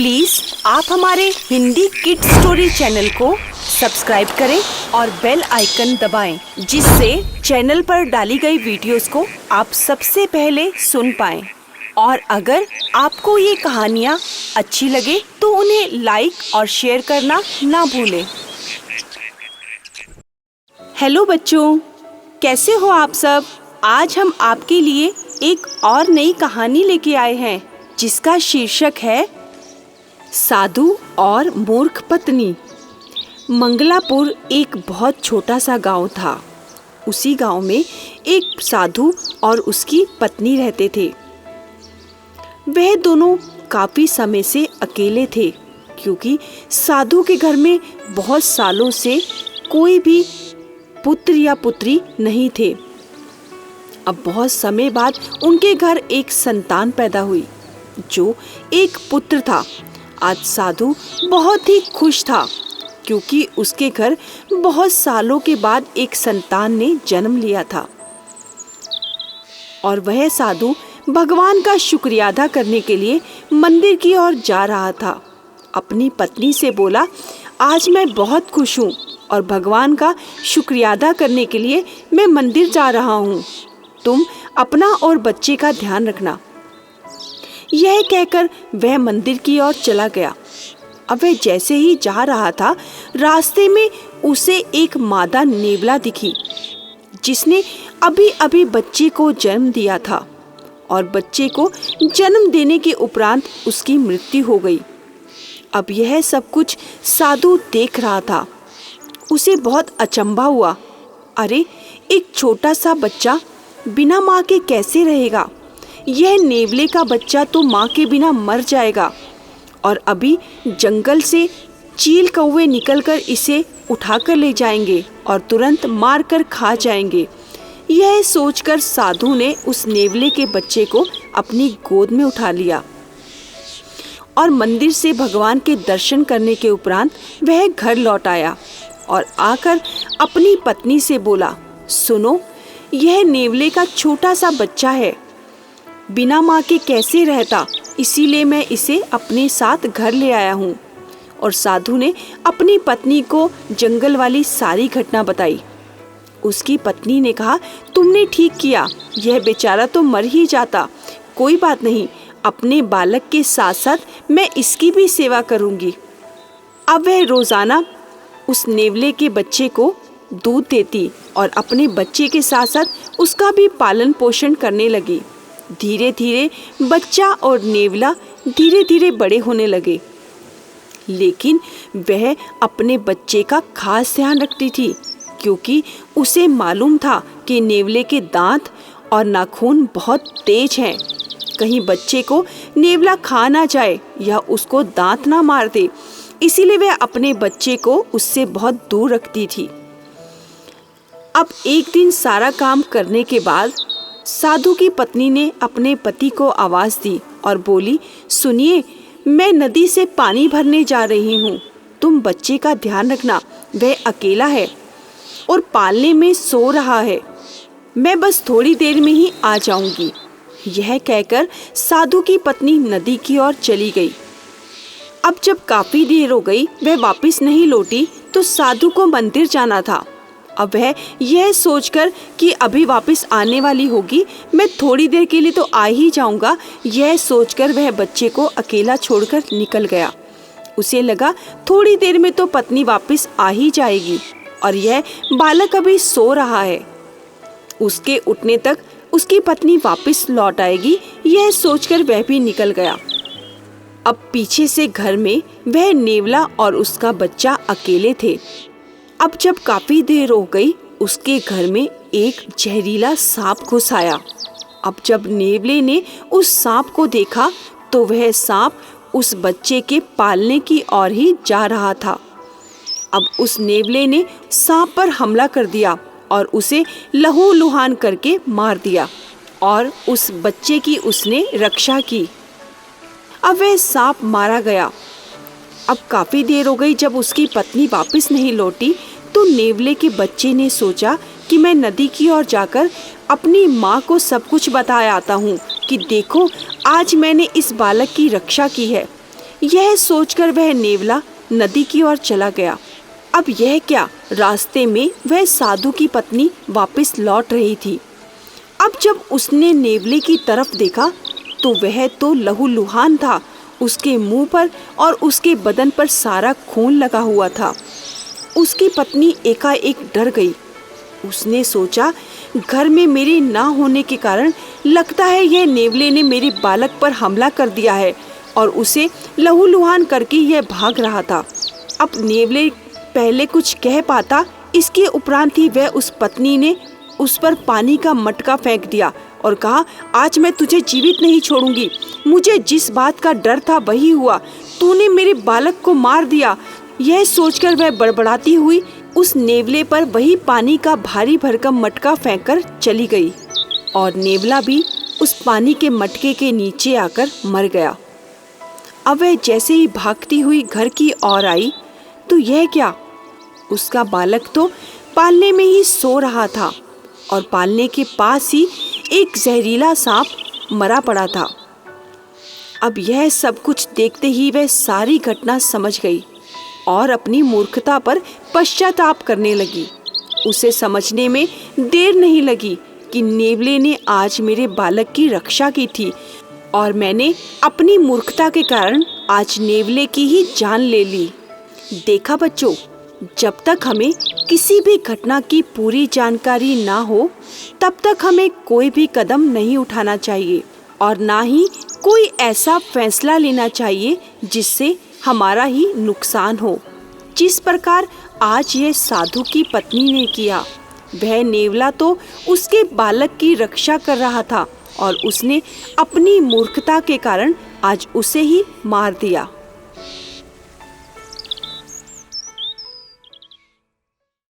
Please आप हमारे Hindi kids story channel को सब्सक्राइब करें और बेल आइकन दबाएं, जिससे चैनल पर डाली गई वीडियोस को आप सबसे पहले सुन पाएं। और अगर आपको ये कहानियाँ अच्छी लगे तो उन्हें लाइक और शेयर करना ना भूलें। हेलो बच्चों, कैसे हो आप सब? आज हम आपके लिए एक और नई कहानी लेके आए हैं जिसका शीर्षक है साधु और मूर्ख पत्नी। मंगलापुर एक बहुत छोटा सा गांव था। उसी गांव में एक साधु और उसकी पत्नी रहते थे। वह दोनों काफी समय से अकेले थे, क्योंकि साधु के घर में बहुत सालों से कोई भी पुत्र या पुत्री नहीं थे। अब बहुत समय बाद उनके घर एक संतान पैदा हुई, जो एक पुत्र था। आज साधु बहुत ही खुश था, क्योंकि उसके घर बहुत सालों के बाद एक संतान ने जन्म लिया था। और वह साधु भगवान का शुक्रिया अदा करने के लिए मंदिर की ओर जा रहा था। अपनी पत्नी से बोला, आज मैं बहुत खुश हूँ और भगवान का शुक्रिया अदा करने के लिए मैं मंदिर जा रहा हूँ। तुम अपना और बच्चे का ध्यान रखना। यह कहकर वह मंदिर की ओर चला गया। अब वह जैसे ही जा रहा था, रास्ते में उसे एक मादा नेवला दिखी, जिसने अभी अभी बच्चे को जन्म दिया था और बच्चे को जन्म देने के उपरांत उसकी मृत्यु हो गई। अब यह सब कुछ साधु देख रहा था। उसे बहुत अचंभा हुआ। अरे, एक छोटा सा बच्चा बिना माँ के कैसे रहेगा? यह नेवले का बच्चा तो माँ के बिना मर जाएगा और अभी जंगल से चील कौवे निकलकर इसे उठाकर ले जाएंगे और तुरंत मारकर खा जाएंगे। यह सोचकर साधु ने उस नेवले के बच्चे को अपनी गोद में उठा लिया और मंदिर से भगवान के दर्शन करने के उपरांत वह घर लौट आया और आकर अपनी पत्नी से बोला, सुनो, यह नेवले का छोटा सा बच्चा है, बिना माँ के कैसे रहता, इसीलिए मैं इसे अपने साथ घर ले आया हूँ। और साधु ने अपनी पत्नी को जंगल वाली सारी घटना बताई। उसकी पत्नी ने कहा, तुमने ठीक किया, यह बेचारा तो मर ही जाता। कोई बात नहीं, अपने बालक के साथ साथ मैं इसकी भी सेवा करूँगी। अब वह रोज़ाना उस नेवले के बच्चे को दूध देती और अपने बच्चे के साथ साथ उसका भी पालन पोषण करने लगी। धीरे धीरे बच्चा और नेवला धीरे धीरे बड़े होने लगे, लेकिन वह अपने बच्चे का खास ध्यान रखती थी, क्योंकि उसे मालूम था कि नेवले के दांत और नाखून बहुत तेज हैं। कहीं बच्चे को नेवला खा ना जाए या उसको दांत ना मार दे, इसीलिए वह अपने बच्चे को उससे बहुत दूर रखती थी। अब एक दिन सारा काम करने के बाद साधु की पत्नी ने अपने पति को आवाज़ दी और बोली, सुनिए, मैं नदी से पानी भरने जा रही हूँ। तुम बच्चे का ध्यान रखना, वह अकेला है और पालने में सो रहा है। मैं बस थोड़ी देर में ही आ जाऊँगी। यह कहकर साधु की पत्नी नदी की ओर चली गई। अब जब काफ़ी देर हो गई, वह वापस नहीं लौटी, तो साधु को मंदिर जाना था। अब वह यह सोचकर कि अभी वापस आने वाली होगी, मैं थोड़ी देर के लिए तो आ ही जाऊंगा, यह सोचकर वह बच्चे को अकेला छोड़कर निकल गया। उसे लगा थोड़ी देर में तो पत्नी वापस आ ही जाएगी और यह बालक अभी सो रहा है। उसके उठने तक उसकी पत्नी वापस लौट आएगी, यह सोचकर वह भी निकल गया। अब पीछे से घर में वह नेवला और उसका बच्चा अकेले थे। अब जब काफी देर हो गई, उसके घर में एक जहरीला सांप घुस आया। अब जब नेवले ने उस सांप को देखा, तो वह सांप उस बच्चे के पालने की ओर ही जा रहा था। अब उस नेवले ने सांप पर हमला कर दिया और उसे लहूलुहान करके मार दिया और उस बच्चे की उसने रक्षा की। अब वह सांप मारा गया। अब काफ़ी देर हो गई, जब उसकी पत्नी वापस नहीं लौटी, तो नेवले के बच्चे ने सोचा कि मैं नदी की ओर जाकर अपनी माँ को सब कुछ बता आता हूँ कि देखो, आज मैंने इस बालक की रक्षा की है। यह सोचकर वह नेवला नदी की ओर चला गया। अब यह क्या, रास्ते में वह साधु की पत्नी वापस लौट रही थी। अब जब उसने नेवले की तरफ देखा तो वह तो लहूलुहान था। उसके मुंह पर और उसके बदन पर सारा खून लगा हुआ था। उसकी पत्नी एकाएक डर गई। उसने सोचा, घर में मेरे ना होने के कारण लगता है यह नेवले ने मेरे बालक पर हमला कर दिया है और उसे लहूलुहान करके यह भाग रहा था। अब नेवले पहले कुछ कह पाता, इसके उपरांत ही वह उस पत्नी ने उस पर पानी का मटका फेंक दिया और कहा, आज मैं तुझे जीवित नहीं छोड़ूंगी। मुझे जिस बात का डर था वही हुआ, तूने मेरे बालक को मार दिया। यह सोचकर वह बड़बड़ाती हुई उस नेवले पर वही पानी का भारी भरकम मटका फेंककर चली गई और नेवला भी उस पानी के मटके के नीचे आकर मर गया। अब वह जैसे ही भागती हुई घर की ओर आई तो यह क्या, उसका बालक तो पालने में ही सो रहा था और पालने के पास ही एक जहरीला सांप मरा पड़ा था। अब यह सब कुछ देखते ही वह सारी घटना समझ गई और अपनी मूर्खता पर पश्चाताप करने लगी। उसे समझने में देर नहीं लगी कि नेवले ने आज मेरे बालक की रक्षा की थी और मैंने अपनी मूर्खता के कारण आज नेवले की ही जान ले ली। देखा बच्चों, जब तक हमें किसी भी घटना की पूरी जानकारी ना हो तब तक हमें कोई भी कदम नहीं उठाना चाहिए और ना ही कोई ऐसा फैसला लेना चाहिए जिससे हमारा ही नुकसान हो। जिस प्रकार आज ये साधु की पत्नी ने किया, वह नेवला तो उसके बालक की रक्षा कर रहा था और उसने अपनी मूर्खता के कारण आज उसे ही मार दिया।